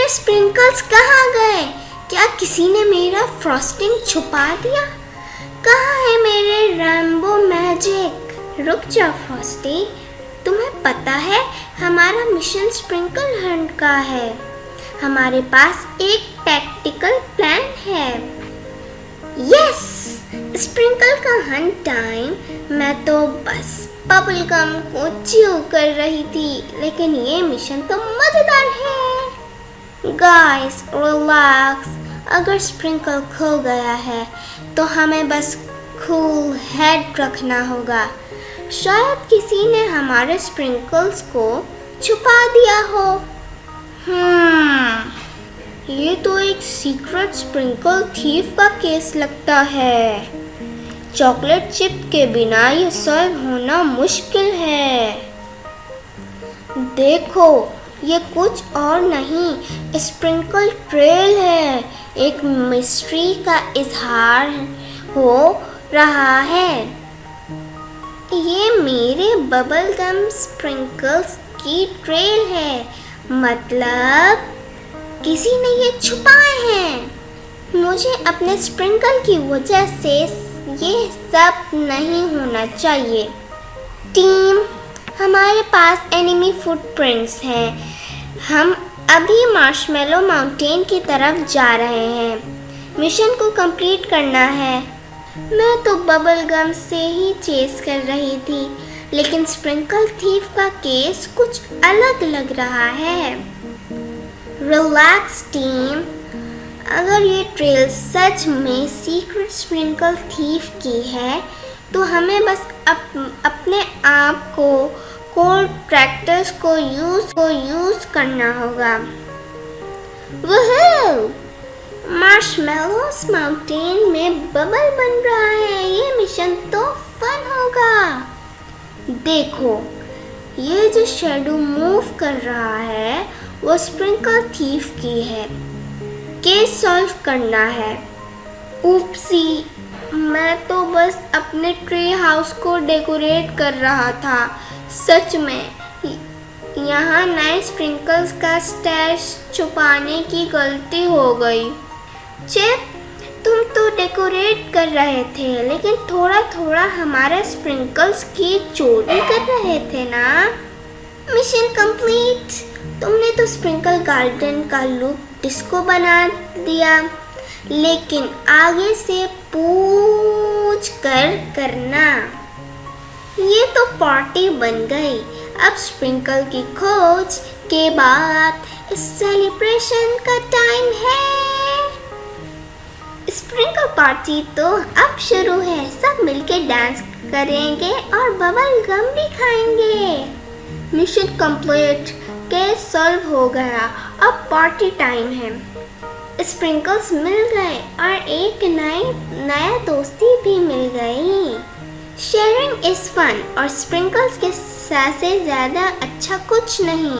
मेरे स्प्रिंकल्स कहाँ गए? क्या किसी ने मेरा फ्रॉस्टिंग छुपा दिया? कहाँ है मेरे रेनबो मैजिक? रुक जा फ्रॉस्टी, तुम्हें पता है हमारा मिशन स्प्रिंकल हंट का है। हमारे पास एक टैक्टिकल प्लान है। यस, स्प्रिंकल का हंट टाइम। मैं तो बस बबल गम को च्यू कर रही थी, लेकिन ये मिशन तो मजेदार है। गाइस रिलैक्स, अगर स्प्रिंकल खो गया है तो हमें बस कूल हेड रखना होगा। शायद किसी ने हमारे स्प्रिंकल्स को छुपा दिया हो। ये तो एक सीक्रेट स्प्रिंकल थीफ का केस लगता है। चॉकलेट चिप के बिना ये सॉल्व होना मुश्किल है। देखो, ये कुछ और नहीं, स्प्रिंकल ट्रेल है। एक मिस्ट्री का इजहार हो रहा है। ये मेरे बबल गम स्प्रिंकल्स की ट्रेल है, मतलब किसी ने ये छुपाए हैं। मुझे अपने स्प्रिंकल की वजह से ये सब नहीं होना चाहिए। टीम, हमारे पास एनिमी फुटप्रिंट्स हैं। हम अभी मार्शमेलो माउंटेन की तरफ जा रहे हैं। मिशन को कंप्लीट करना है। मैं तो बबल गम से ही चेस कर रही थी, लेकिन स्प्रिंकल थीफ का केस कुछ अलग लग रहा है। रिलैक्स टीम, अगर ये ट्रेल सच में सीक्रेट स्प्रिंकल थीफ की है तो हमें बस अपने आप को कोड ट्रैक्टर्स को यूज करना होगा। वह मार्शमेलोस माउंटेन में बबल बन रहा है। ये मिशन तो फन होगा। देखो, ये जो शेडो मूव कर रहा है वो स्प्रिंकल थीफ की है। केस सॉल्व करना है। ऊप्सी, मैं तो बस अपने ट्री हाउस को डेकोरेट कर रहा था। सच में यहाँ नए स्प्रिंकल्स का स्टैश छुपाने की गलती हो गई। चिप, तुम तो डेकोरेट कर रहे थे, लेकिन थोड़ा थोड़ा हमारे स्प्रिंकल्स की चोरी कर रहे थे ना। Mission complete. तुमने तो स्प्रिंकल गार्डन का लुक डिस्को बना दिया, लेकिन आगे से पूछ कर करना। ये तो पार्टी बन गई। अब स्प्रिंकल की खोज के बाद सेलिब्रेशन का टाइम है। स्प्रिंकल पार्टी तो अब शुरू है। सब मिलके डांस करेंगे और बबल गम भी खाएंगे। मिशन कंप्लीट, केस सॉल्व हो गया। अब पार्टी टाइम है। स्प्रिंकल्स मिल गए और एक नया दोस्ती भी मिल गई। शेयरिंग इज फन और स्प्रिंकल्स के साथ से ज़्यादा अच्छा कुछ नहीं।